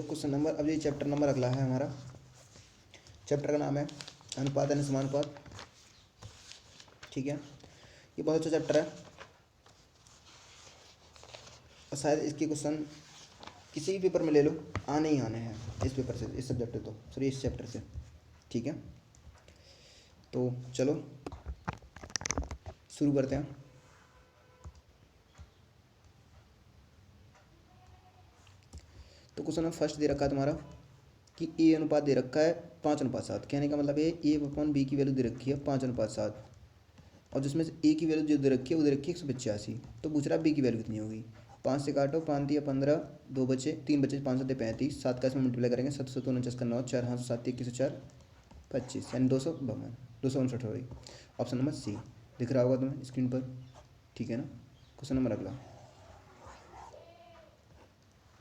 Question number, अब ये chapter number अगला है हमारा। चैप्टर का नाम है अनुपात यानी समानुपात। ठीक है, ये बहुत अच्छा चैप्टर है और शायद इसके क्वेश्चन किसी भी पेपर में ले लो, आने ही आने हैं इस पेपर से, इस सब्जेक्ट से, तो सॉरी इस चैप्टर से। ठीक है, तो चलो शुरू करते हैं। तो क्वेश्चन नंबर फर्स्ट दे रखा है तुम्हारा कि ए अनुपात दे रखा है 5:7। कहने का मतलब है ए अपॉन बी की वैल्यू दे रखी है 5:7, और जिसमें से ए की वैल्यू जो दे रखी है वो दे रखी है 185। तो पूछ रहा है बी की वैल्यू कितनी होगी। 5 से काटो, 5 या 15, 2 बचे, 3 बचे, 5 7 35, 7 का इसमें मल्टीप्लाई करेंगे, 7 7 49 का 9, 4 5 7 21 4 25, यानी 259 हो गई। ऑप्शन नंबर सी दिख रहा होगा तुम्हें स्क्रीन पर। ठीक है ना। क्वेश्चन नंबर अगला,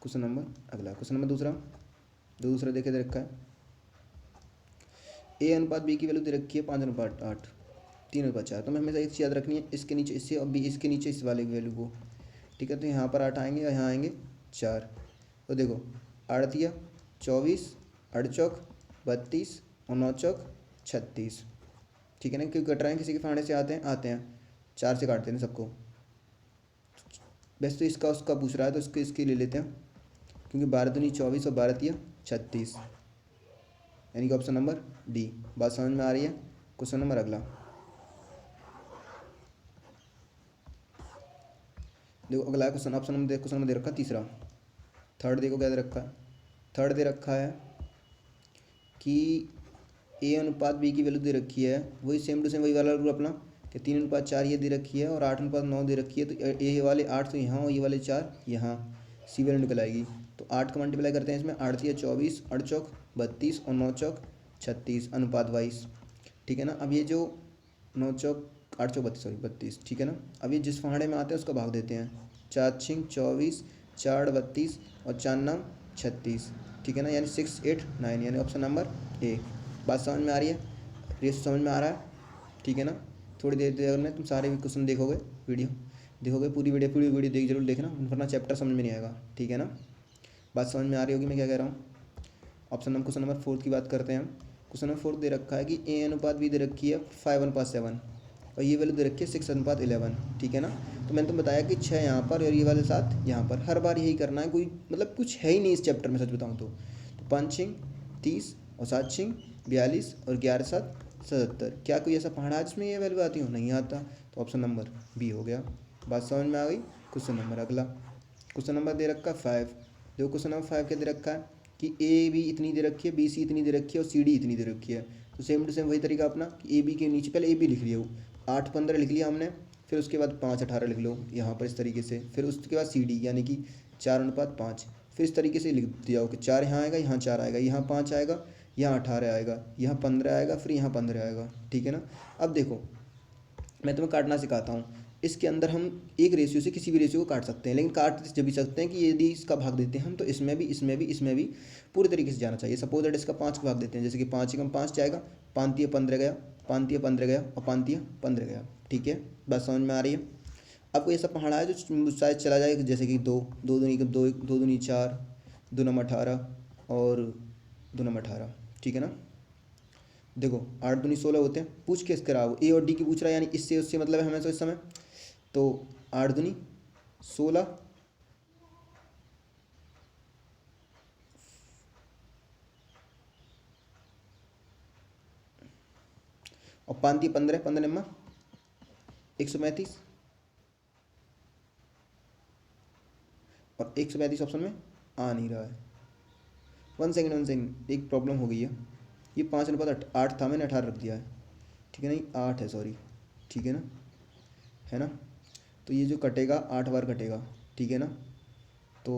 क्वेश्चन नंबर दूसरा देखे दे रखा है ए अनुपात बी की वैल्यू दे रखी है 5:8, 3:4। तो हमें हमेशा एक चीज़ याद रखनी है, इसके नीचे इससे और बी इसके नीचे इस वाले की वैल्यू को। ठीक है, तो यहाँ पर 8 आएंगे और यहाँ आएंगे 4। तो देखो 8 दिया 24, 8 चौक 32 और 9 चौक 36। ठीक है ना, क्योंकि कट रहे हैं किसी के फाड़े से आते हैं 4 से काटते हैं सबको। वैसे तो इसका उसका पूछ रहा है तो इसकी ले लेते हैं, क्योंकि 12 दूनी 24 और 12 तिया 36, यानी कि ऑप्शन नंबर डी। बात समझ में आ रही है। क्वेश्चन नंबर अगला देखो, अगला क्वेश्चन क्वेश्चन नंबर दे रखा है तीसरा। थर्ड देखो क्या दे रखा है। थर्ड दे रखा है कि ए अनुपात बी की वैल्यू दे रखी है, वही सेम टू सेम वही वाला रूल अपना कि 3:4 ये दे रखी है और 8:9 दे रखी है। तो ए वाले 8 तो यहाँ और ये वाले 4 यहाँ, सी वैल्यू निकल आएगी। तो 8 का मल्टीप्लाई करते हैं इसमें, 8 तिया 24, 8 चौक 32 और 9 चौक 36 अनुपात 22। ठीक है ना। अब ये जो 9 चौक 8 चौक 32, सॉरी 32। ठीक है ना। अब ये जिस फाड़े में आते हैं उसका भाग देते हैं, 4 6 24, 4 32 और 4 9 36। ठीक है ना, यानी 6 8 9, यानी ऑप्शन नंबर ए। बात समझ में आ रही है, रेस समझ में आ रहा है। ठीक है ना। थोड़ी देर देर में तुम सारे भी क्वेश्चन देखोगे, वीडियो देखोगे, पूरी वीडियो देख जरूर देखना, वरना चैप्टर समझ में नहीं आएगा। ठीक है ना। बात समझ में आ रही होगी मैं क्या कह रहा हूँ। क्वेश्चन नंबर 4 की बात करते हैं हम। क्वेश्चन नंबर 4 दे रखा है कि ए अनुपात बी दे रखी है 5:7 और ये वैल्यू दे रखी है 6:11। ठीक है ना। तो मैंने तुम बताया कि 6 यहाँ पर और ये वाले 7 यहाँ पर, हर बार यही करना है, कोई मतलब कुछ है ही नहीं इस चैप्टर में सच बताऊँ तो 5 6 30 और 7 6 42 और 11 7 77। क्या कोई ऐसा पहाड़ा है जिसमें ये वैल्यू आती हो? नहीं आता। तो ऑप्शन नंबर बी हो गया। बात समझ में आ गई। क्वेश्चन नंबर अगला, क्वेश्चन नंबर दे रखा है 5। देखो क्वेश्चन नंबर 5 क्या दे रखा है कि ए बी इतनी दे रखी है, बी सी इतनी दे रखी है और सी डी इतनी दे रखी है। तो सेम टू सेम वही तरीका अपना कि ए बी के नीचे पहले ए बी लिख लिया हो, 8 15 लिख लिया हमने, फिर उसके बाद 5 18 लिख लो यहाँ पर इस तरीके से, फिर उसके बाद सी डी यानी कि 4:5। फिर इस तरीके से लिख दिया हो कि 4 यहाँ आएगा, यहाँ 4 आएगा, यहाँ 5 आएगा, यहाँ 18 आएगा, यहाँ 15 आएगा, फिर यहाँ 15 आएगा। ठीक है ना। अब देखो मैं तुम्हें काटना सिखाता हूँ। इसके अंदर हम एक रेशियो से किसी भी रेशियो को काट सकते हैं, लेकिन काट जब भी सकते हैं कि यदि इसका भाग देते हैं हम तो इसमें भी इसमें भी इसमें भी पूरी तरीके से जाना चाहिए। सपोज दैट इसका 5 का भाग देते हैं, जैसे कि 5 एकम 5 जाएगा, 5 तिया 15 गया, 5 तिया 15 गया और 5 तिया 15 गया। ठीक है, बात समझ में आ रही है। अब कोई ऐसा पहाड़ा है जो शायद चला जाए, जैसे कि 2 2 दूनी 2 2 दूनी 4, 2 नम 18 और 2 नम 18। ठीक है ना। देखो 8 दूनी 16 होते हैं, पूछ के करा वो ए और डी की पूछ रहा है, यानी इससे उससे मतलब है हमें तो इस समय। तो 8 दूनी 16 और 5 तिया 15, 15 नम्मा 135 और 135 ऑप्शन में आ नहीं रहा है। 1 सेकेंड एक प्रॉब्लम हो गई है। ये 5:8 था, मैंने 18 रख दिया है। ठीक है, नहीं 8 है, सॉरी। ठीक है ना, है ना। तो ये जो कटेगा 8 बार कटेगा। ठीक है ना। तो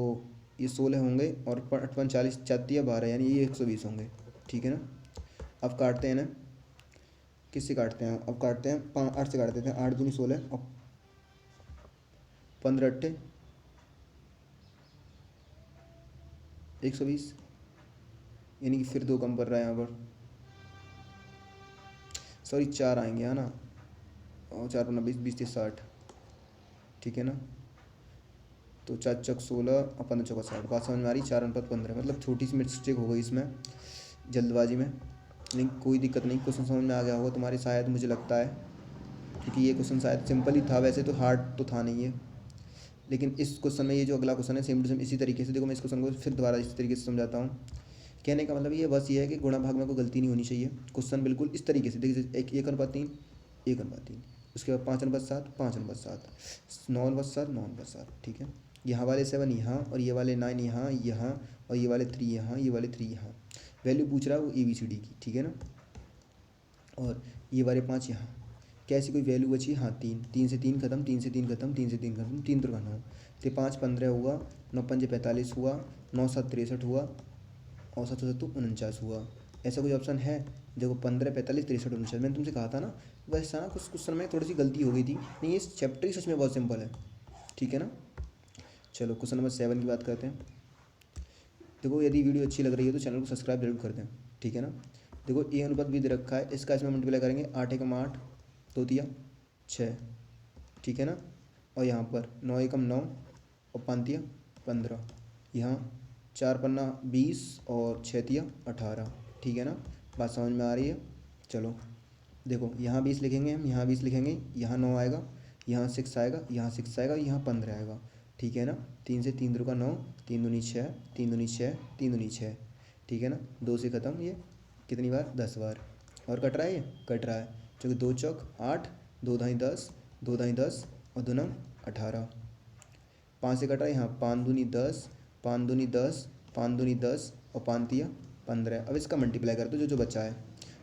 ये 16 होंगे और 45 चाहती है 12, यानी ये 120 होंगे। ठीक है ना। अब काटते हैं ना, किससे काटते हैं, अब काटते हैं 8 से काट देते हैं। 8 दूनी 16 और 15 अट्ठे 120, यानी कि फिर 2 कम पड़ रहा है यहाँ पर, सॉरी 4 आएंगे है ना, और 4 15 20 20 30 60। ठीक है ना। तो 4 × 16 और 15 × 60, बात समझ में आ रही। 4:15, मतलब छोटी सी मिस्टेक हो गई इसमें जल्दबाजी में, लेकिन कोई दिक्कत नहीं, क्वेश्चन समझ में आ गया होगा तुम्हारे शायद, मुझे लगता है, क्योंकि ये क्वेश्चन शायद सिंपल ही था, वैसे तो हार्ड तो था नहीं ये। लेकिन इस क्वेश्चन में ये जो अगला क्वेश्चन है सेम टू सेम इसी तरीके से, देखो मैं इस क्वेश्चन को फिर दोबारा इस तरीके से समझाता हूँ। कहने का मतलब ये बस ये है कि गुणा भाग में कोई गलती नहीं होनी चाहिए। क्वेश्चन बिल्कुल इस तरीके से देखिए, 1:3, 1:3, उसके बाद 5:7, 5:7, 9:7, 9:7, ठीक है। यहाँ वाले 7 यहाँ, और ये वाले 9 यहाँ, यहाँ, और ये वाले 3 यहाँ, ये वाले 3 यहाँ। वैल्यू पूछ रहा है वो ABCD की, ठीक है ना। और ये वाले 5 यहाँ। कैसी कोई वैल्यू बची? हाँ 3, 3 से 3 खत्म, 3 से 3 खत्म, 3 से 3 खत्म, 3 3 9, तो 5 15 हुआ, 9 5 45 हुआ, 9 7 63 हुआ, और 7 7 49 हुआ। ऐसा कोई ऑप्शन है? देखो 15 45 63 49, मैंने तुमसे कहा था ना। वैसा ना कुछ क्वेश्चन में थोड़ी सी गलती हो गई थी, नहीं ये चैप्टर ही सच में बहुत सिंपल है, ठीक है ना। चलो क्वेश्चन नंबर 7 की बात करते हैं। देखो यदि वीडियो अच्छी लग रही है तो चैनल को सब्सक्राइब जरूर कर दें, ठीक है ना। देखो A अनुपात B दे रखा है, इसका इसमें मल्टीप्लाई करेंगे, 8 एकम 8, 2 तिया 6, ठीक है ना। और यहाँ पर 9 एकम 9 और 5 तिया 15, यहाँ 4 पन्ना 20 और 6 तिया 18, ठीक है ना। बात समझ में आ रही है। चलो देखो यहाँ 20 लिखेंगे हम, यहाँ 20 लिखेंगे, यहाँ 9 आएगा, यहाँ 6 आएगा, यहाँ 6 आएगा, यहाँ 15 आएगा, ठीक है ना। 3 से 3 का 9, 3 दूनी 6, 3 दूनी 6, 3 दूनी 6, ठीक है ना। 2 से ख़त्म, ये कितनी बार? 10 बार। और कट रहा है, ये कट रहा है, क्योंकि 2 चौक 8, 2 दाई 10, 2 दाई 10 और 2 नम 18। 5 से कट रहा है, यहाँ 5 दूनी 10, 5 दूनी 10, 5 दूनी 10 और 5 तिया 15। अब इसका मल्टीप्लाई कर दो जो जो बचा है।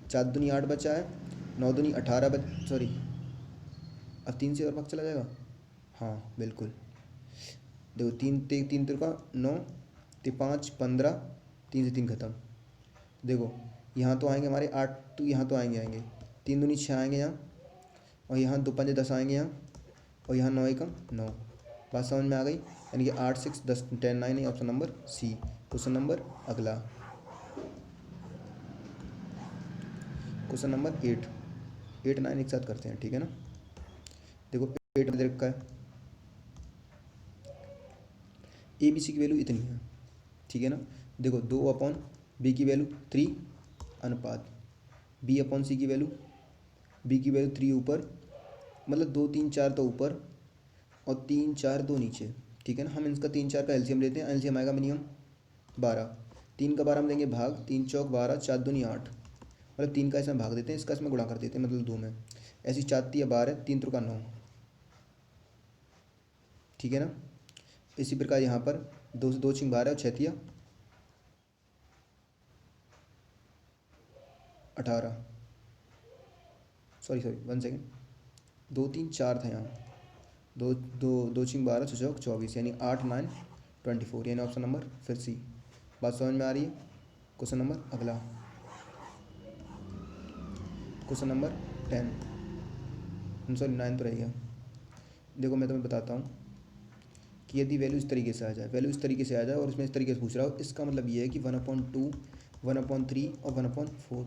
4 दूनी 8 बचा है, 9 दूनी 18 सॉरी, अब 3 से और भाग चला जाएगा, हाँ बिल्कुल। देखो 3 3 का 9, 5 15, 3 से 3 खत्म। देखो यहाँ तो आएंगे हमारे 8, तो यहाँ तो आएंगे 3 दूनी 6 आएंगे यहाँ, और यहाँ 2 5 10 आएंगे यहाँ, और यहाँ 9 एकम 9। बात समझ में आ गई, यानी कि 8 6 10 10 9 है, option number C। Question number अगला, क्वेश्चन नंबर 8 8 9 एक साथ करते हैं, ठीक है ना। देखो 8 दे रखा है, ABC की वैल्यू इतनी है, ठीक है ना। देखो 2/B की वैल्यू 3 अनुपात B/C की वैल्यू, B की वैल्यू 3 ऊपर, मतलब 2 3 4 तो ऊपर और 3 4 2 नीचे, ठीक है ना। हम इसका 3 4 का एलसीएम लेते हैं, एलसीएम आएगा मिनिमम 12, 3 का 12 हम देंगे भाग, 3 चौक 12, 4 दूनी 8, मतलब 3 का इसमें भाग देते हैं, इसका इसमें गुणा कर देते हैं, मतलब 2 में। ऐसी 4 तिया 12, 3 त्रिका 9, ठीक है ना। इसी प्रकार यहाँ पर 2 से 2 छिंग 12 और 6 तिया 18, सॉरी 1 सेकेंड, 2 3 4 था यहाँ, 2 2 2 छिंग 12 6 चौक 24, यानी 8 9 24, यानी ऑप्शन नंबर फिर C। बात समझ में आ रही है। क्वेश्चन नंबर अगला, क्वेश्चन नंबर 10, सॉरी 9 तो रह गया। देखो मैं तुम्हें बताता हूँ कि यदि वैल्यू इस तरीके से आ जाए, वैल्यू इस तरीके से आ जाए और इसमें इस तरीके से पूछ रहा हो, इसका मतलब ये है कि 1/2, 1/3 और 1/4,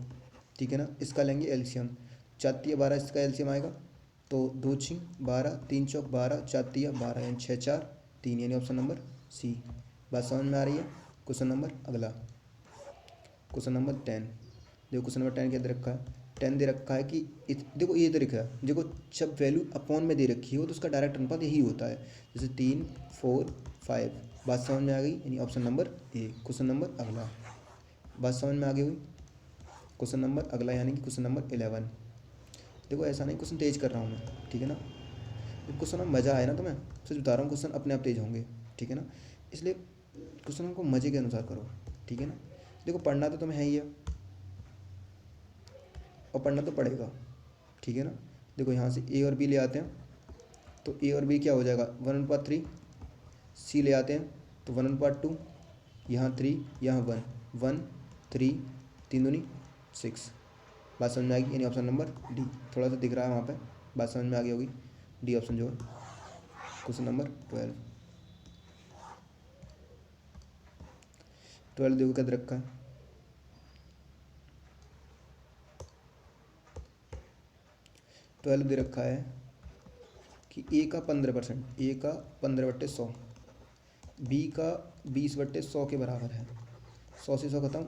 ठीक है ना। इसका लेंगे एलसीएम, 4 तिया 12 इसका एलसीएम आएगा, तो 2 छिंग 12, 3 चौक 12, 4 तिया 12, यानी 6 4 3, यानी ऑप्शन नंबर C। बात समझ में आ रही है। क्वेश्चन नंबर अगला, क्वेश्चन नंबर 10। देखो क्वेश्चन नंबर 10 क्या दे रखा है, 10 दे रखा है कि देखो ये दे रखा है, देखो जब वैल्यू अपॉन में दे रखी हो तो उसका डायरेक्ट अनुपात यही होता है, जैसे 3 4 5। बात समझ में आ गई, यानी option number A। Question number अगला, बात समझ में आ गई हुई। क्वेश्चन नंबर अगला यानी कि क्वेश्चन नंबर 11। देखो ऐसा नहीं क्वेश्चन तेज कर रहा हूँ मैं, ठीक है ना। जब क्वेश्चन में मज़ा आए ना, तो मैं सच बता रहा हूँ क्वेश्चन अपने आप तेज होंगे, ठीक है ना। इसलिए क्वेश्चन को मज़े के अनुसार करो, ठीक है ना। देखो पढ़ना तो तुम्हें है ही है, और पढ़ना तो पड़ेगा, ठीक है ना। देखो यहाँ से A और B ले आते हैं, तो A और B क्या हो जाएगा 1/3, C ले आते हैं तो 1/2, यहाँ 3, यहाँ 1 1 3, 3 दूनी 6। बात समझ में आएगी, यानी ऑप्शन नंबर D। थोड़ा सा दिख रहा है वहाँ पे, बात समझ में आ गई होगी, D ऑप्शन जो है। क्वेश्चन नंबर 12 देखो क्या रखा है, 12 दे रखा है कि A का 15%, A का 15/100, बी का 20/100 के बराबर है। 100 से 100 खत्म,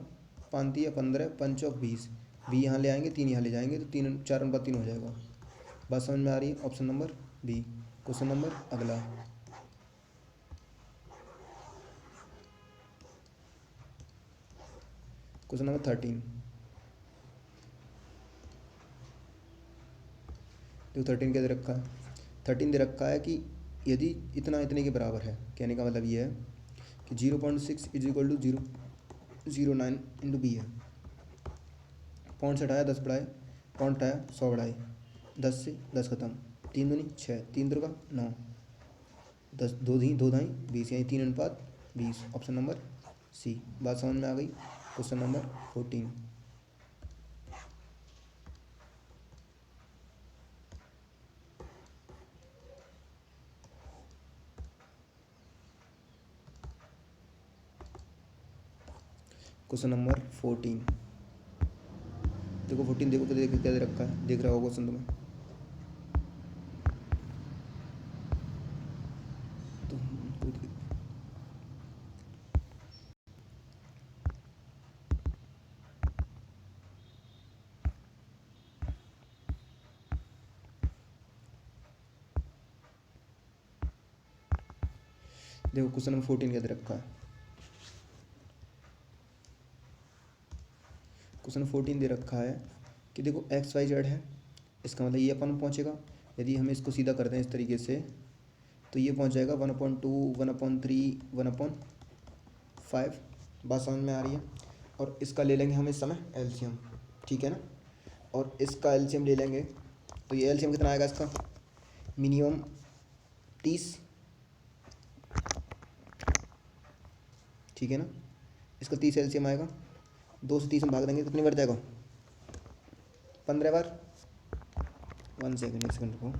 5 या 15, 5 चौक 20। बी यहाँ ले आएंगे, 3 यहाँ ले जाएंगे, तो 4/3 हो जाएगा। बात समझ में आ रही है? Option number B. Question number अगला, क्वेश्चन नंबर 13। तो 13 क्या दे रखा है? 13 दे रखा है कि यदि इतना इतने के बराबर है, कहने का मतलब ये है कि 0.6 is equal to 0.09 into B है। पॉइंट से हटाया 10 बढ़ाए, पॉइंट हटाया 100 बढ़ाए, 10 से 10 खत्म, 3 दूनी 6, 3 दुर्गा 9, 10 2 धी 2 धाई 20, यानी 3:20। Option number C. बात समझ में आ गई? Question number 14। क्वेश्चन नंबर 14 देखो, 14 देखो क्या दे रखा है, देख रहा होगा क्वेश्चन तुम्हें। तो देखो क्वेश्चन नंबर 14 क्या दे रखा है। क्वेश्चन 14 दे रखा है कि देखो XYZ है, इसका मतलब ये अपन पहुँचेगा। यदि हम इसको सीधा करते हैं इस तरीके से, तो ये पहुँच जाएगा 1/2, 1/3, 1/5। बात समझ में आ रही है? और इसका ले लेंगे हम इस समय एलसीएम, ठीक है ना। और इसका एलसीएम ले लेंगे, तो ये एलसीएम कितना आएगा इसका? मिनिमम 30, ठीक है ना। इसका 30 एलसीएम आएगा, 2 से 30 में भाग देंगे तो कितनी बार जाएगा? 15 बार। 1 सेकेंड, 1 सेकेंड रुको,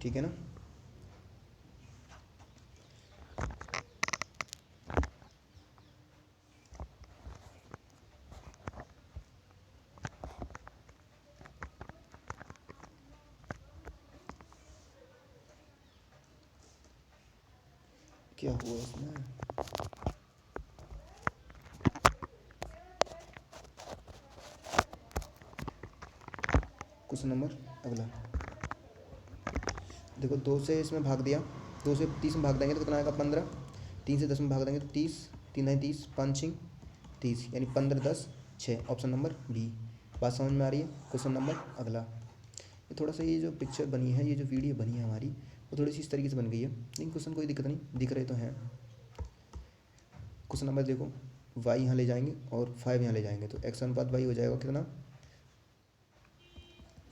ठीक है ना। क्या हुआ इसमें? क्वेश्चन नंबर अगला, देखो 2 से इसमें भाग दिया, 2 से 30 में भाग देंगे तो कितना आएगा? 15। 3 से 10 में भाग देंगे तो 30, 3 है 30, 5 6 30, यानी 15 10 6। Option number B. बात समझ में आ रही है? क्वेश्चन नंबर अगला, ये थोड़ा सा ये जो पिक्चर बनी है, ये जो वीडियो बनी है हमारी, वो थोड़ी सी इस तरीके से बन गई है, लेकिन क्वेश्चन कोई दिक्कत नहीं, दिख रहे तो हैं। क्वेश्चन नंबर देखो, y यहाँ ले जाएंगे और 5 यहाँ ले जाएंगे, तो x1/y हो जाएगा कितना?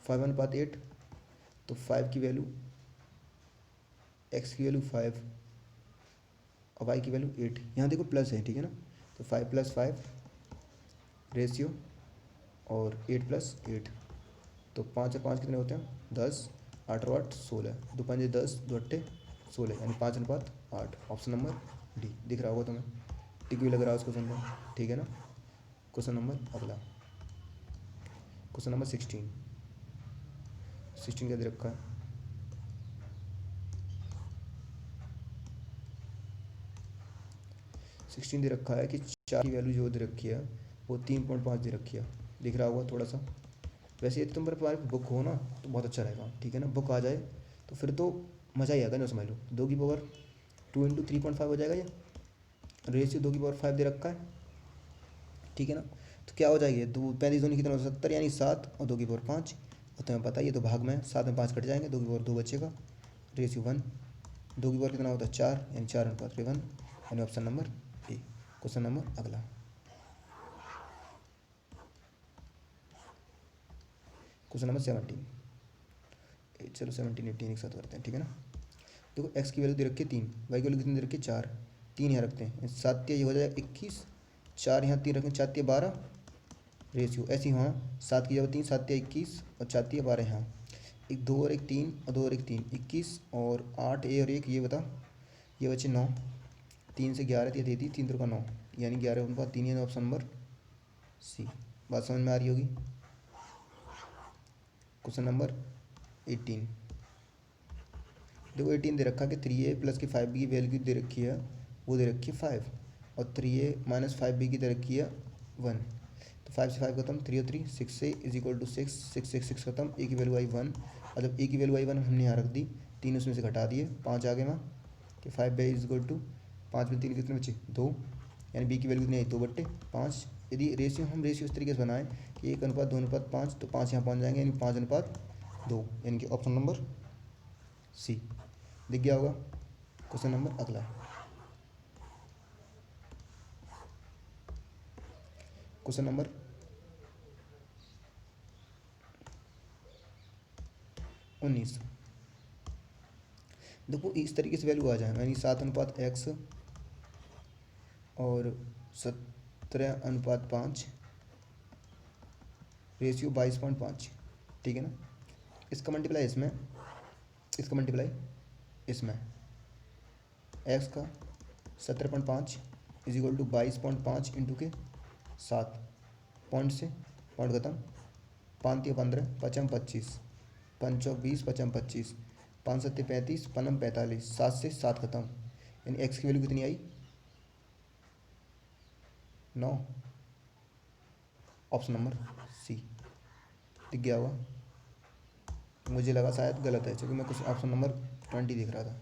5/8। तो 5 की वैल्यू, x की वैल्यू 5 और y की वैल्यू 8। यहाँ देखो प्लस है, ठीक है ना। तो 5 + 5 रेशियो और 8 + 8, तो 5 और 5 कितने होते हैं? 10, 8 और 8 16, 2 5 10, 2 8 16, यानी 5:8। Option number D. दिख रहा होगा तुम्हें, टिक भी लग रहा है उस क्वेश्चन में, ठीक है ना। क्वेश्चन नंबर अगला, क्वेश्चन नंबर 16। 16 क्या दे रखा है? 16 दे रखा है कि 4 की वैल्यू जो दे रखी है वो 3.5 दे रखी है। दिख रहा होगा थोड़ा सा। वैसे यदि तुम पर तुम्हारी बुक हो ना तो बहुत अच्छा रहेगा, ठीक है ना। बुक आ जाए तो फिर तो मज़ा ही आएगा ना, समझ लो। 2 × 3.5 हो जाएगा ये, रेशियो 2/5 दे रखा है, ठीक है ना। तो क्या हो जाएगी? 2 35 दूनी कितना? 70, यानी 7 और 2/5। और तुम्हें पता ही है तो भाग में 7 में 5 कट जाएंगे, 2/2 बचेगा, रेशियो 1। 2 कितना होता है? 4, यानी 4:1, यानी option number A. Question number अगला, क्वेश्चन नंबर 17। चलो 17 18 एक साथ करते हैं, ठीक है ना। देखो x की वैल्यू दे रखी है 3, y की वैल्यू कितनी दे रखी है? 4। 3 यहाँ रखते हैं, 7 ये हो जाएगा 21, 4 यहाँ 3 रखें, 4 12, रेशियो ऐसे ही वहाँ 7 की जगह 3, 7 21 और 4 12 यहाँ, एक 2 और एक 3 और 2 और एक 3, 21 और 8 और 1 ये बता, ये बचे 9, 3 से 11 ये 33, 3 का 9, यानी 11/3, यानी ऑप्शन नंबर सी। बात समझ में आ रही होगी। Question number 18। देखो 18 दे रखा है कि 3a प्लस की 5b की वैल्यू दे रखी है, वो दे रखी है 5, और 3a माइनस 5b की दे रखी है 1। तो 5 से 5 खत्म, 3 और 3 6 से इज इक्वल टू 6, 6 से 6 खत्म, a की वैल्यू आई 1, और जब a की वैल्यू आई 1 हमने यहाँ रख दी, 3 उसमें से घटा दिए, 5 आ गए वहाँ कि 5 बाई इज इक्वल टू 5 में 3 कितने बचे 2, यानी b की वैल्यू कितनी आई 2/5। यदि रेशियो हम रेशियो इस तरीके से बनाएं कि 1:2:5, तो 5 यहाँ पहुँच जाएंगे, यानी 5:2, यानी कि ऑप्शन नंबर सी दिख गया होगा। क्वेश्चन नंबर अगला, क्वेश्चन नंबर 19। देखो इस तरीके से वैल्यू आ जाए, यानी 7:x और 17:5, रेशियो 22.5, ठीक है ना। इसका मल्टीप्लाई इसमें, इसका मल्टीप्लाई इसमें, x का 17.5 इज इक्वल टू 22.5 इंटू के 7, पॉइंट से पॉइंट खत्म, 5 या 15, 5 25, 5 20, 5 25, 5 7 35, 5 45, 7 से 7 खत्म, यानी x की वैल्यू कितनी आई 9, ऑप्शन नंबर सी दिख गया होगा। मुझे लगा शायद गलत है, क्योंकि मैं कुछ ऑप्शन नंबर 20 दिख रहा था,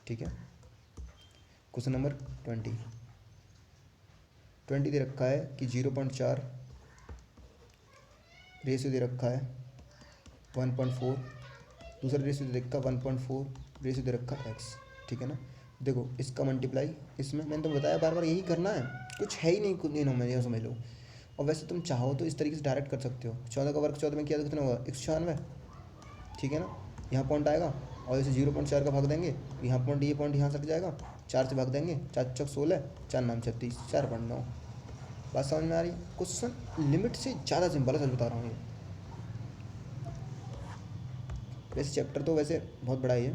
ठीक है। क्वेश्चन नंबर 20 दे रखा है कि 0.4, रेशियो दे रखा है 1.4, दूसरा रेशियो दे रखा 1.4, रेशियो दे रखा x, ठीक है ना। देखो इसका मल्टीप्लाई इसमें, मैंने तो बताया बार बार यही करना है, कुछ है ही नहीं कुछ नहीं, मैं यह समझ लो। और वैसे तुम चाहो तो इस तरीके से डायरेक्ट कर सकते हो, 14 का वर्ग 14 में किया तो कितना होगा 196, ठीक है ना। यहाँ पॉइंट आएगा और इसे 0.4 का भाग देंगे, यहाँ पॉइंट यहाँ सट जाएगा, 4 से भाग देंगे, 4 चौक 16, 4 नाम 36, 4.9। बात समझ में आ रही है। क्वेश्चन लिमिट से ज़्यादा सिंपल है, सच बता रहा हूँ ये। वैसे चैप्टर तो वैसे बहुत बड़ा ही है,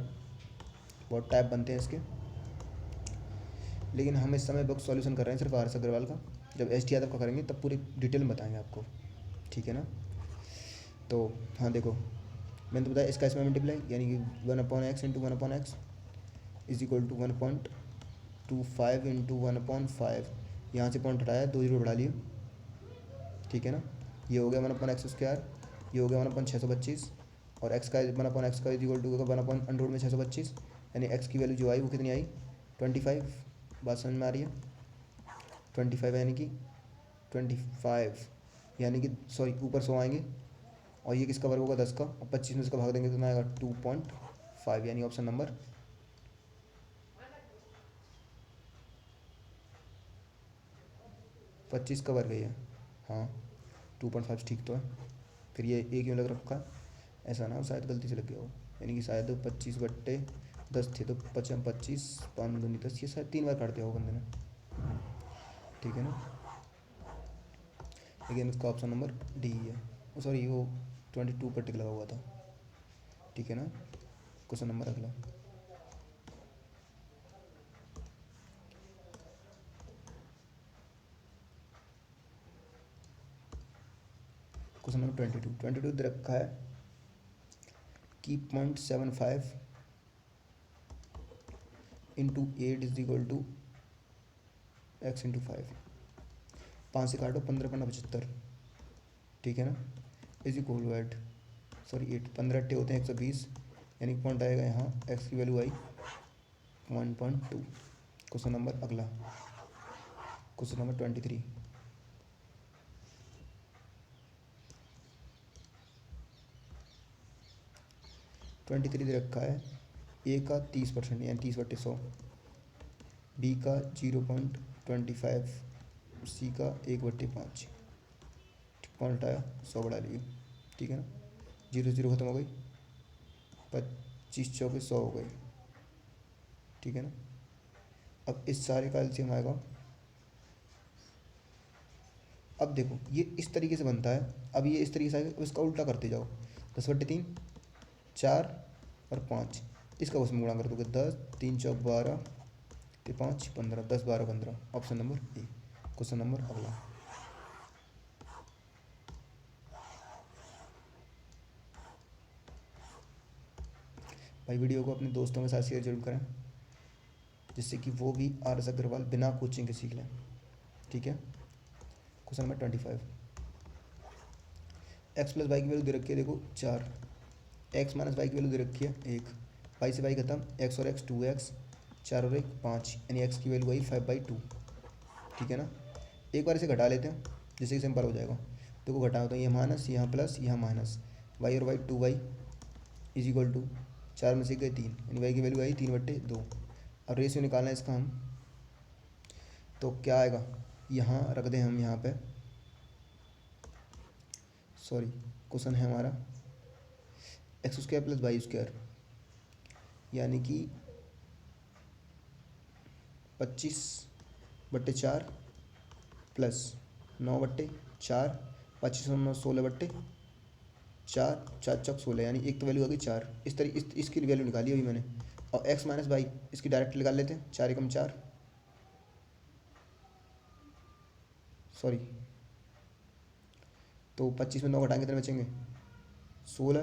बहुत टाइप बनते हैं इसके, लेकिन हम इस समय बुक सॉल्यूशन कर रहे हैं सिर्फ आर एस अग्रवाल का। जब एस टी यादव का करेंगे तब पूरी डिटेल में बताएंगे आपको, ठीक है ना। तो हाँ देखो, मैंने तो बताया इसका इसमें मल्टीप्लाई, यानी कि 1/x into 1/x is equal to 1.25 into 1/5, यहाँ से पॉइंट हटाया, 2 जीरो बढ़ा लिए, ठीक है ना। ये हो गया 1/x², ये हो गया 1/625, और x का 1/x का इज इक्वल टू 1/√में 625, यानी x की वैल्यू जो आई वो कितनी आई 25। बात समझ में आ रही है। 25 यानी कि 25, यानी कि सॉरी ऊपर 100 आएंगे, और ये किसका वर्ग होगा 10 का, और 25 में इसका भाग देंगे तो कितना आएगा 2.5, यानी ऑप्शन नंबर 25 का वर्ग है। हाँ 2.5 ठीक तो है, फिर ये ए क्यों लग रखा है, ऐसा ना हो शायद गलती से लग गया हो, यानी कि शायद 25/10 थे तो 25, 5 दूनी 10, ये शायद 3 बार काट दिया हो बंदे ने, ठीक है ना। लेकिन इसका ऑप्शन नंबर डी है, सॉरी वो 22 पर टिक लगा हुआ था, ठीक है ना। क्वेश्चन नंबर अगला, क्वेश्चन नंबर 22 दे रखा है कि 0.75 into 8 is equal to x into 5, 5 से काटो 15×75, ठीक है ना, इज इक्वल टू 8, सॉरी 8, 15 अट्टे होते हैं 120, यानी पॉइंट आएगा यहाँ, x की वैल्यू आई 1.2। क्वेश्चन नंबर अगला, क्वेश्चन नंबर 23 दे रखा है, ए का 30% यानी 30/100, बी का 0.25, सी का 1/5, पॉइंट आया 100 बढ़ा लिए, ठीक है ना। 0 0 खत्म हो गई, 25 चौके 100 हो गई, ठीक है ना। अब इस सारे का एलसीएम आएगा, अब देखो ये इस तरीके से बनता है, अब ये इस तरीके से आएगा, इसका उल्टा करते जाओ, 10/3, 4 और 5, इसका उसमें गुणा कर दोगे 10, 3 चौक 12, 5 15, 10 12 15, option number A. Question number अगला, भाई वीडियो को अपने दोस्तों के साथ शेयर जरूर करें, जिससे कि वो भी RS अग्रवाल बिना कोचिंग के सीख लें। ठीक है। Question number 25, x plus y की वैल्यू दे रखी है, देखो 4, एक्स माइनस वाई की वैल्यू दे रखी है 1, वाई से वाई खत्म, एक्स और एक्स 2x, 4 और 1 5, यानी एक्स की वैल्यू आई 5/2। ठीक है ना। एक बार इसे घटा लेते हैं जिससे कि सिंपल हो जाएगा। देखो घटाओ तो ये माइनस, यहाँ प्लस, यहाँ माइनस, वाई और y 2y is equal to 4 में से गए 3, यानी वाई की वैल्यू आई 3/2। अब रेशियो निकालना है इसका हम, तो क्या आएगा, यहाँ रख दें हम, यहाँ पे सॉरी क्वेश्चन है हमारा x² प्लस y², यानी कि 25/4 प्लस 9/4, 25 और 9 16/4, 4×4 = 16, यानी एक तो वैल्यू आ गई 4। इस तरीके इसकी वैल्यू निकाली अभी मैंने। और x माइनस वाई इसकी डायरेक्ट निकाल लेते हैं, 4 × 4 सॉरी, तो 25 में 9 घटाएंगे कितने बचेंगे 16,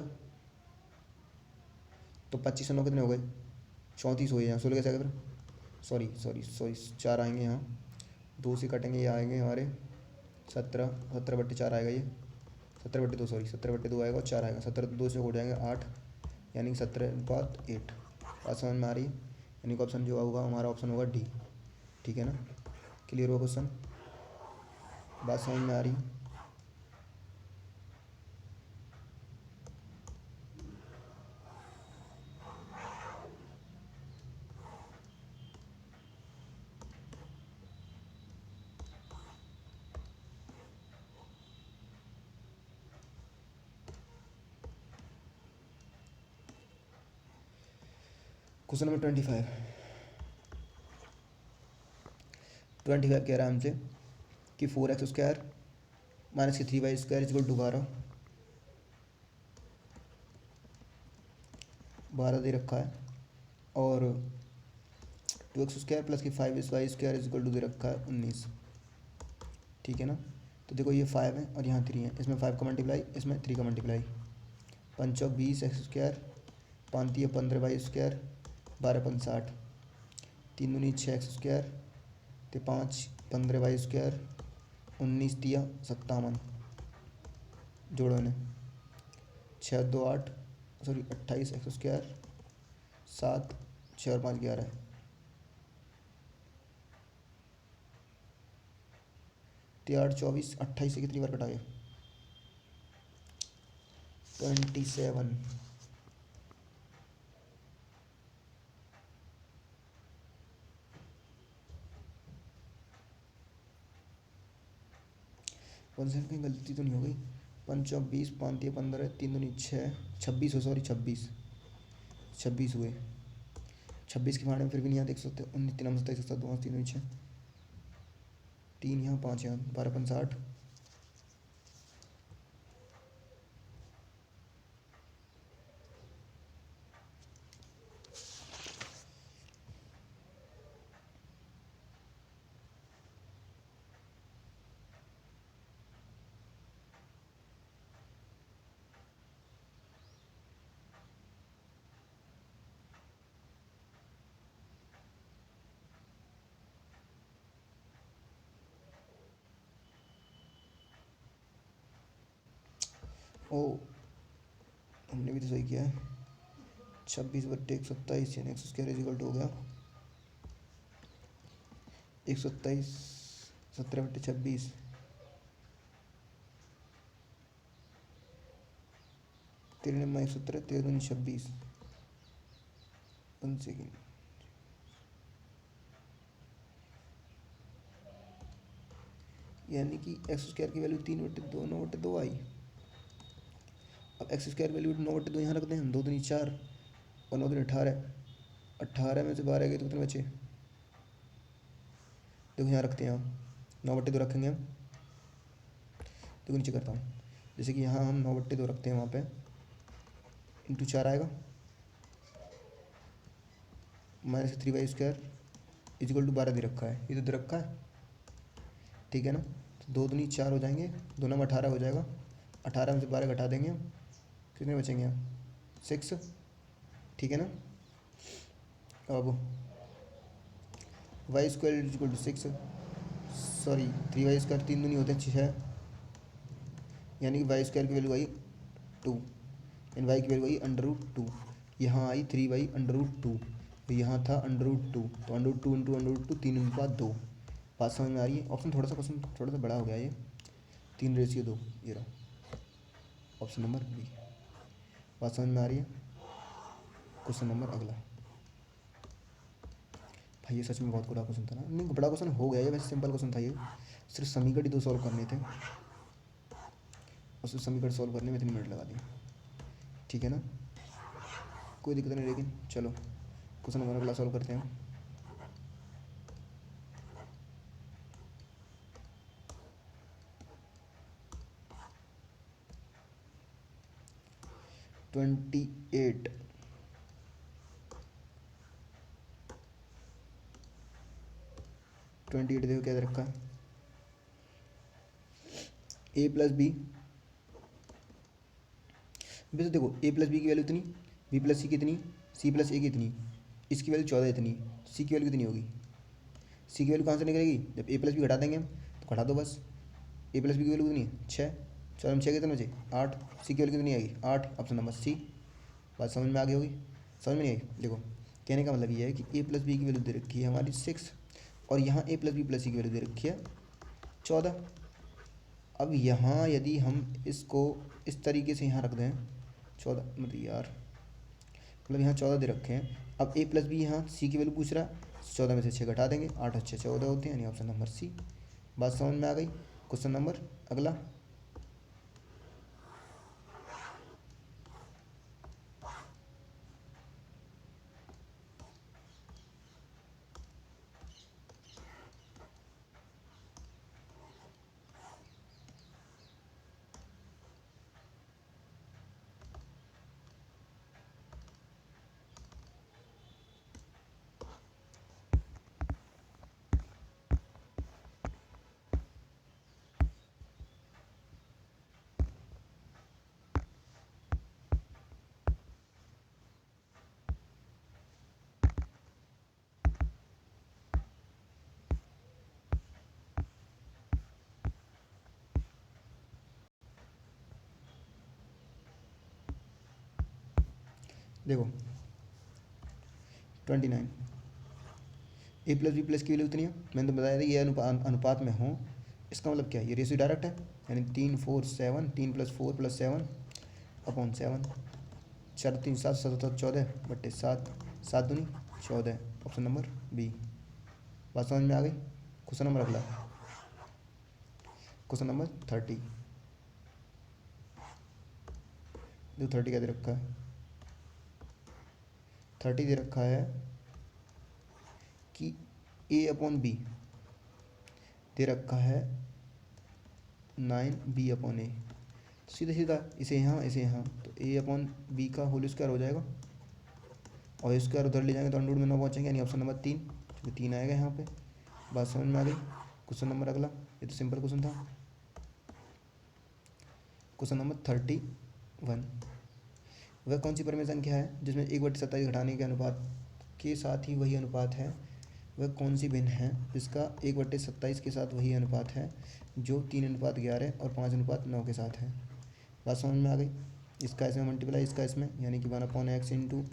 तो 25 से 9 कितने हो गए 34 हो गए। यहाँ 16 कैसे आएगा फिर, सॉरी 4 आएंगे यहाँ, 2 से कटेंगे, ये आएंगे हमारे 17/4 आएगा, ये 17/2 सॉरी 17/2 आएगा और 4 आएगा, 17 2 से हो जाएंगे 8, यानी 17/8। बात समझ में आ रही है। यानी कि ऑप्शन जो होगा हमारा ऑप्शन होगा डी। ठीक है ना। क्लियर हुआ क्वेश्चन, बात समझ में आ रही है। क्वेश्चन नंबर 25 कह रहा है हमसे कि 4x² माइनस की 3y² इज इक्वल टू 12 दे रखा है, और 2x² प्लस की 5y² इज इक्वल टू दे रखा है 19। ठीक है ना। तो देखो ये 5 है और यहाँ 3 है, इसमें 5 का मल्टीप्लाई, इसमें 3 का मल्टीप्लाई, 5 × 20x², 5 × 15y², 12 × 60, 3 दूनी 6x², तो 5 15y², 19 × 57, जोड़ो इन्हें, 6 2 8 सॉरी 28x², 7 6 और 5 11, 8 24 28 से कितनी बार कटा गया 27। कौन सी कहीं गलती तो नहीं हो गई। 5 × 20, 5 × 15, 3 दूनी 6, 26 हो सॉरी 26 हुए। 26 के फाड़े में फिर भी नहीं आते, 119 3 27 7 2 3 6, 3 यहाँ 5 यहाँ, 12 × 60, ओ हमने भी तो सही किया है। 26/127 यानी x² इज इक्वल टू हो गया 127, 17/26, 13 में 117, 13 दूनी 26, 1 सेकेंड, यानी कि x² की वैल्यू 3/2 9/2 आई। अब x² वैल्यू 9/2 यहाँ रख दें हम, 2 दूनी 4 और 9 दूनी 18, 18 में से 12 गए तो कितने बचे, देखो यहाँ रखते हैं हम 9/2 रखेंगे हम, देखो नीचे करता हूँ, जैसे कि यहाँ हम 9/2 रखते हैं, वहाँ पे इंटू 4 आएगा, minus 3y² is equal to 12 दे रखा है, ये तो दे रखा है। ठीक है ना। तो 2 दूनी 4 हो जाएंगे, 2 में 18 हो जाएगा, 18 में से 12 घटा देंगे हम, कितने बचेंगे हम 6, ठीक है ना। अब y square is equal to 6, sorry 3y², 3 दूनी होते हैं 6, यानी कि वाई स्क्वायर की वैल्यू आई 2, यानी वाई की वैल्यू आई √2। यहाँ आई 3y√2, यहाँ था √2, तो √2 इंटू √2 3:2। बात समझ में आ रही है। ऑप्शन थोड़ा सा बड़ा हो गया ये, 3:2, ये रहा ऑप्शन नंबर बी। बात समझ में आ रही है। क्वेश्चन नंबर अगला। भाई ये सच में बहुत बड़ा क्वेश्चन था ना, नहीं बड़ा क्वेश्चन हो गया ये, वैसे सिंपल क्वेश्चन था ये, सिर्फ समीकरण ही 2 सॉल्व करने थे, और सिर्फ समीकरण सॉल्व करने में 3 मिनट लगा दिए, ठीक है ना, कोई दिक्कत नहीं। लेकिन चलो क्वेश्चन नंबर अगला सॉल्व करते हैं। ट्वेंटी एट देखो क्या दे रखा है, a प्लस बी, वैसे देखो a प्लस बी की वैल्यू इतनी, b प्लस सी कितनी, c प्लस ए कितनी, इसकी वैल्यू 14 इतनी, c की वैल्यू कितनी होगी, c की वैल्यू कहाँ से निकलेगी, जब a प्लस बी घटा देंगे हम, तो घटा दो बस, a प्लस बी की वैल्यू कितनी है 6, चलो हम 6 कितने बचे 8, c की वैल्यू कितनी आएगी 8, ऑप्शन नंबर सी। बात समझ में आ गई होगी, समझ में नहीं आई। देखो कहने का मतलब ये है कि a प्लस बी की वैल्यू दे रखी है हमारी 6, और यहाँ a प्लस बी प्लस सी की वैल्यू दे रखी है 14। अब यहाँ यदि हम इसको इस तरीके से यहाँ रख दें 14, मतलब यार मतलब यहाँ 14 दे रखे हैं, अब a प्लस बी यहाँ c की वैल्यू पूछ रहा है, 14 में से 6 घटा देंगे, 8 और 6 14 होते हैं, यानी ऑप्शन नंबर सी। बात समझ में आ गई। क्वेश्चन नंबर अगला। देखो 29, a प्लस बी प्लस की वैल्यू उतनी है, मैंने तो बताया था ये अनुपात में हो, इसका मतलब क्या है, ये रेशियो डायरेक्ट है, यानी 3 4 7, 3 + 4 + 7 अपॉन 7, 4 3 7 7 7 14 बट्टे 7, 7 दूनी 14, ऑप्शन नंबर बी। बात समझ में आ गई। क्वेश्चन नंबर अगला, क्वेश्चन नंबर 30, जो 30 क्या दे रखा है, 30 दे रखा है कि a/b दे रखा है 9b/a, सीधा सीधा इसे यहाँ तो a/b का होल स्क्वायर हो जाएगा, और स्क्वायर उधर ले जाएंगे तो अंडर रूट में 9 पहुँचेंगे, यानी ऑप्शन नंबर 3, क्योंकि 3 आएगा यहाँ पे। बात समझ में आ गई। क्वेश्चन नंबर अगला, ये तो सिंपल क्वेश्चन था। क्वेश्चन नंबर 31, वह कौन सी परिमेय संख्या है जिसमें 1/27 घटाने के अनुपात के साथ ही वही अनुपात है, वह कौन सी भिन्न है जिसका 1/27 के साथ वही अनुपात है जो 3:11 और 5:9 के साथ है। बात समझ में आ गई। इसका इसमें मल्टीप्लाई, इसका इसमें, यानी कि 1/x into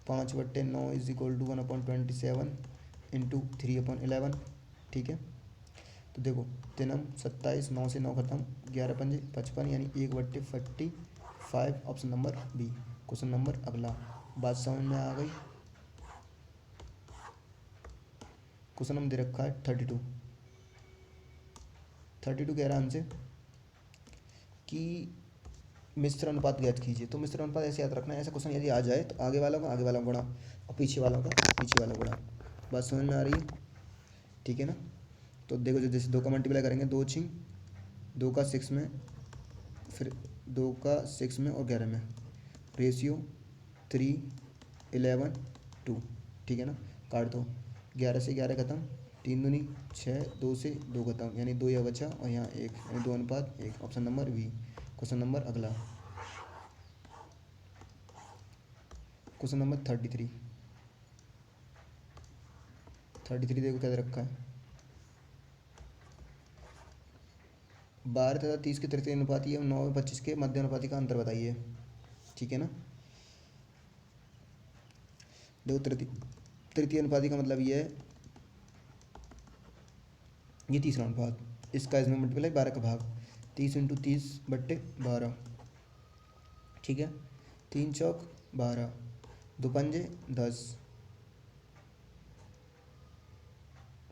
5/9 is equal to 1/27 into 3/11, ठीक है। तो देखो 3 27, 9 से 9 खत्म, 11 पंजे 55, यानी 1/45, option number B. Question number अगला। बात समझ में आ गई। क्वेश्चन नंबर दे रखा है 32 कह रहा है हमसे कि मिश्र अनुपात ज्ञात कीजिए। तो मिश्र अनुपात ऐसे याद रखना है, ऐसा क्वेश्चन यदि आ जाए तो आगे वालों का गुणा और पीछे वालों का पीछे वाला गुणा। बात समझ में आ रही है, ठीक है ना। तो देखो जो जैसे 2 का मल्टीप्लाई करेंगे, 2 छिंग 2 का 6 में, फिर 2 का 6 में और 11 में, रेशियो 3 11 2, ठीक है ना। काट दो, 11 से 11 खत्म, 3 दूनी 6, 2 से 2 खत्म, यानी 2 यह बचा और यहाँ 1, यानी 2:1, option number B. Question number अगला। Question number 33। 33 देखो क्या दे रखा है, 12 तथा 30 के तृतीय अनुपाती एवं 9 व 25 के मध्य अनुपाती का अंतर बताइए। ठीक है ना। देखो तृतीय तृतीय अनुपाती का मतलब ये है, ये तीसरा अनुपात, इसका इसमें मल्टीप्लाई 12 का भाग, 30 × 30/12। ठीक है, 3 × 4 = 12, दो पंजे 10।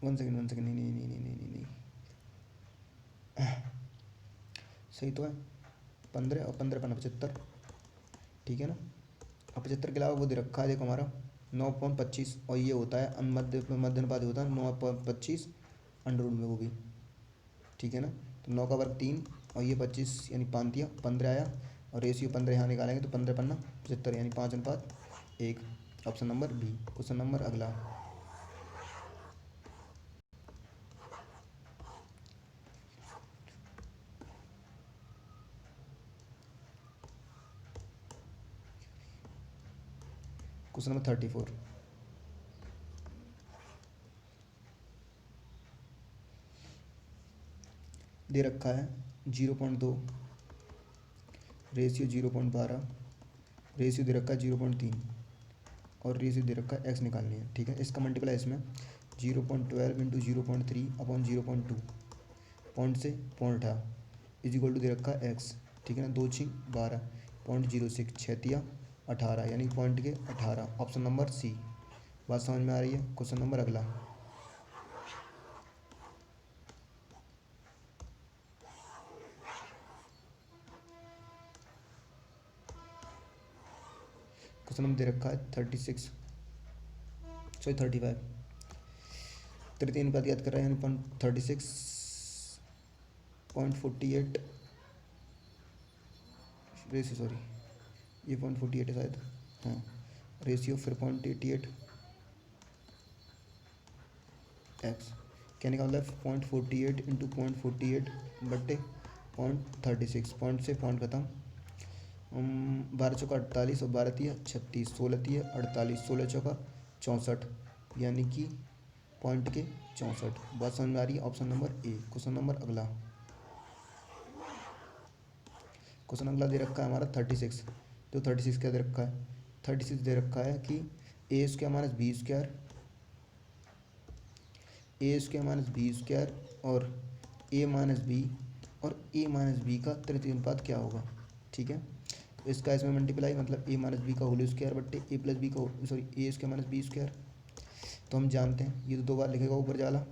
1 सेकेंड, नहीं नहीं नहीं नहीं नहीं नहीं नहीं, सही तो है, 15 और 15×5 = 75। ठीक है ना। अब 75 के अलावा वो दे रखा है देखो हमारा 9/25, और ये होता है मध्य मध्य अनुपात होता है 9/25 अंडर रूट में वो भी। ठीक है ना। तो 9 का वर्ग 3 और ये 25 यानी 5 15 आया, और रेशियो 15 यहाँ निकालेंगे तो 15×5 = 75 यानी 5:1। Option number B. Question number अगला, क्वेश्चन नंबर 34। दे रखा है 0.2, रेशियो 0.12, रेशियो दे रखा है 0.3, और रेशियो दे रखा है एक्स निकालनी है। ठीक है, इसका मल्टीप्लाई इसमें 0.12 × 0.3/0.2, पॉइंट से पॉइंट उठा इज इक्वल टू दे रखा है एक्स। ठीक है ना। 2×6 = 12, 0.06 6×3 = 18 यानी पॉइंट के 18। Option number C. बात समझ में आ रही है। क्वेश्चन नंबर अगला, क्वेश्चन नंबर दे रखा है 35। तृतीय अनुपात याद कर रहे हैं, यानी 36.48 रेशियो, सॉरी ये 0.48 है शायद, हाँ, रेशियो फिर 0.88 एक्स, कहने का मतलब 0.48 × 0.48/0.36, पॉइंट से पॉइंट खत्म। 12×4 = 48 और 12×3 = 36, 16×3 = 48, 16×4 = 64 यानी कि पॉइंट के 64। बात समझ में आ रही है। Option number A. Question number अगला, क्वेश्चन अगला दे रखा है हमारा 36। तो 36 क्या दे रखा है, 36 दे रखा है कि a² - b² और a - b का तृतीय अनुपात क्या होगा। ठीक है, तो इसका इसमें मल्टीप्लाई मतलब a - b का होल स्क्वायर बट्टे a+b का, सॉरी a² - b²। तो हम जानते हैं ये तो 2 बार लिखेगा ऊपर वाला।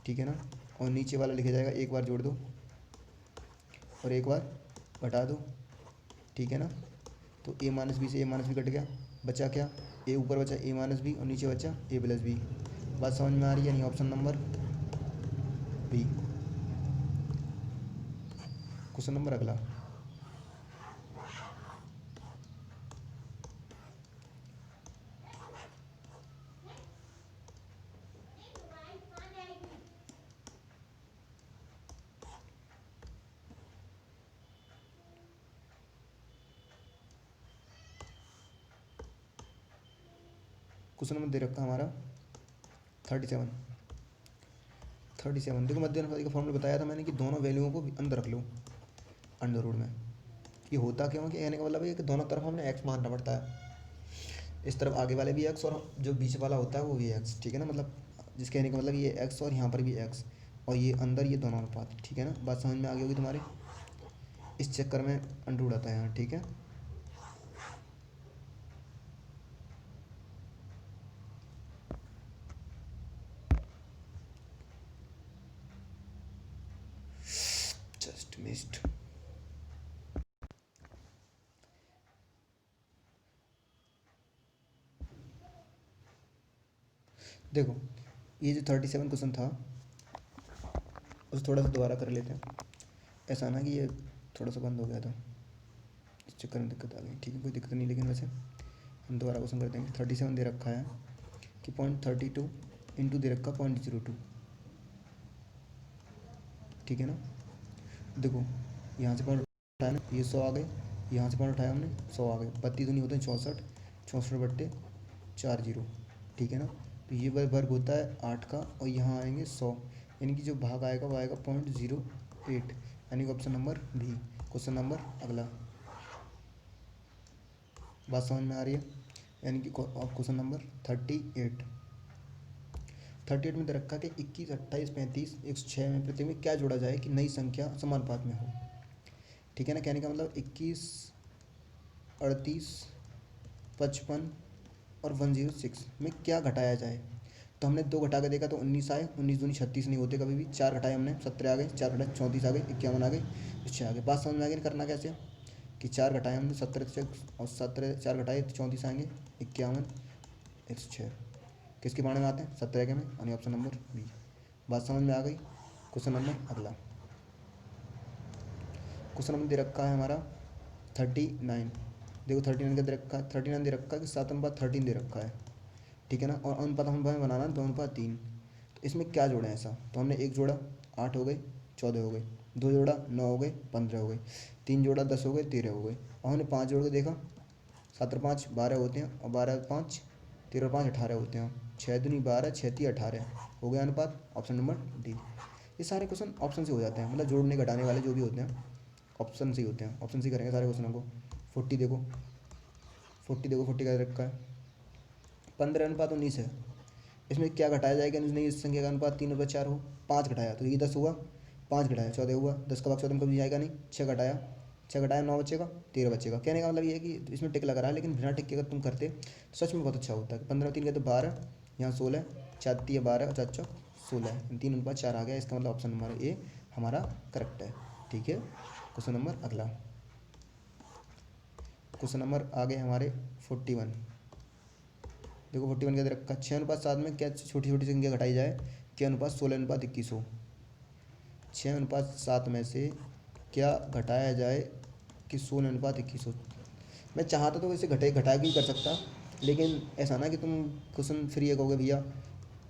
ठीक है ना, और नीचे वाला लिखा जाएगा, एक बार जोड़ दो और एक बार घटा दो। ठीक है ना। तो a - b से a - b कट गया, बचा क्या, a ऊपर बचा a - b और नीचे बचा a+b। बात समझ में आ रही है। यानी option number B. Question number अगला, क्वेश्चन नंबर दे रखा हमारा 37। देखो मध्य अनुपाती का फॉर्मूला बताया था मैंने कि दोनों वैल्यूओं को अंदर रख लो अंडर रूट में। ये होता क्यों है कि कहने का मतलब है कि दोनों तरफ हमने एक्स मानना पड़ता है, इस तरफ आगे वाले भी एक्स और जो बीच वाला होता है वो भी एक्स। ठीक है ना, मतलब जिस कहने का मतलब ये एक्स और यहाँ पर भी एक्स, और ये अंदर ये दोनों अनुपात। ठीक है ना, बात समझ में आ गई होगी तुम्हारे। इस चक्कर में अंडर रूट आता है यहाँ। ठीक है, जस्ट मिस्ड। देखो ये जो 37 क्वेश्चन था उसे थोड़ा सा दोबारा कर लेते हैं। ऐसा ना कि ये थोड़ा सा बंद हो गया था, इस चक्कर में दिक्कत आ गई। ठीक है, कोई दिक्कत नहीं, लेकिन वैसे हम दोबारा क्वेश्चन कर देंगे। 37 दे रखा है कि 0.32 इंटू दे रखा 0.02। ठीक है ना, देखो यहाँ से पॉइंट उठाया ना, ये 100 आ गए, यहाँ से पॉइंट उठाया हमने 100 आ गए, 32 नहीं होते 64, 64/40, ठीक है ना। तो ये वर्ग होता है 8 का, और यहाँ आएंगे 100, यानी कि जो भाग आएगा वो आएगा 0.08, यानी कि option number B. Question number अगला, बात समझ में आ रही है। यानी कि क्वेश्चन नंबर 38 में दे रखा है कि 21, 28, 35, 106 में प्रत्येक में क्या जोड़ा जाए कि नई संख्या समानुपात में हो, ठीक है ना। कहने का मतलब 21, 38, 55 और 106 में क्या घटाया जाए। तो हमने 2 घटा के देखा तो 19 आए, 19 दूनी 36 नहीं होते कभी भी। 4 घटाए हमने, 17 आ गए, 4 घटाए 34 आ गए, 51 आ गए, 6 आ गए। बात समझ में आ गई करना कैसे, कि 4 घटाए हमने 17 और 17, 4 घटाए तो 34 आएंगे, 51, 106, किसके बारे में आते हैं, 17 के में, यानी ऑप्शन नंबर बी। बात समझ में आ गई। क्वेश्चन नंबर अगला, क्वेश्चन नंबर दे रखा है हमारा 39। देखो 39 का दे रखा है, 39 दे रखा है कि 7/13 दे रखा है, ठीक है ना। और अनुपात हमें बनाना है 2/3। तो इसमें क्या जोड़े ऐसा, तो हमने 1 जोड़ा 8 हो गए, 14 हो गए, 2 जोड़ा 9 हो गए, 15 हो गए, 3 जोड़ा 10 हो गए, 13 हो गए, और हमने 5 जोड़ के देखा, 7 और 5 12 होते हैं, और 12 5 13 और 5 18 होते हैं, 6 दूनी 12, 6 3 18 हो गया अनुपात, ऑप्शन नंबर डी। ये सारे क्वेश्चन ऑप्शन से हो जाते हैं, मतलब जोड़ने घटाने वाले जो भी होते हैं ऑप्शन से ही होते हैं, ऑप्शन से करेंगे सारे क्वेश्चनों को। 40 देखो, 40 का रखा है 15/19 है, इसमें क्या घटाया जाएगा, नहीं इस संख्या का अनुपात 3/4 हो। 5 घटाया तो ये 10 हुआ, 5 घटाया 14 हुआ, 10 का भाग 14 में कभी जाएगा नहीं। 6 घटाया 9 बचेगा, 13 बचेगा। कहने का मतलब ये है कि इसमें टिक लगा रहा है, लेकिन बिना टिक के अगर तुम करते तो सच में बहुत अच्छा होता है। 15 3 का तो 12, यहाँ 16, 4 3 12 और 4 4 16, 3/4 आ गया। इसका मतलब ऑप्शन नंबर ए हमारा करेक्ट है, ठीक है। क्वेश्चन नंबर अगला, क्वेश्चन नंबर आगे हमारे 41। देखो 41 क्या दे रखा, 6/7 में क्या छोटी छोटी संख्या घटाई जाए कि अनुपात 16/21 हो। 6/7 में से क्या घटाया जाए कि 16/21 हो। मैं चाहता तो इसे घटा के कर सकता, लेकिन ऐसा ना कि तुम क्वेश्चन फ्री कहोगे भैया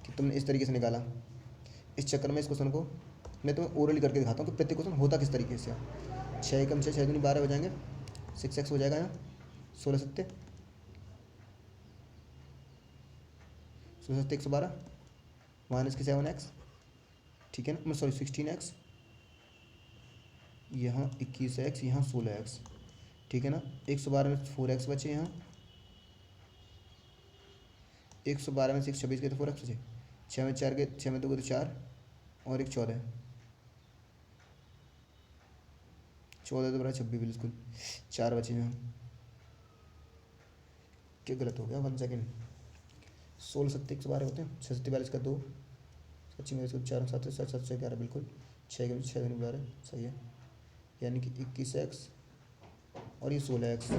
कि तुमने इस तरीके से निकाला। इस चक्कर में इस क्वेश्चन को मैं तुम्हें ओरली करके दिखाता हूँ कि प्रत्येक क्वेश्चन होता किस तरीके से। 6 एकम 6, 6 दूनी 12 हो जाएंगे, 6x हो जाएगा यहाँ, 16 सत्ते 112 माइनस के 7x, ठीक है ना, सॉरी 16x, यहाँ 21x, यहाँ 16x, ठीक है ना। 112 में 4x बचे, यहाँ 112 में से 26 के तो 4x बचे, 6 में 4 के 6 में 2 के तो 4, और एक 14, 14 तो बड़ा 26 बिल्कुल, 4 बचे यहाँ। क्या गलत हो गया, 1 सेकेंड। 16 सत्ते 112 होते हैं, 6 सत्ते 42 का 2, 25 में इसको 4 7 7 7 11 बिल्कुल, 6 के 6 12 सही है, यानी कि 21x और ये 16x।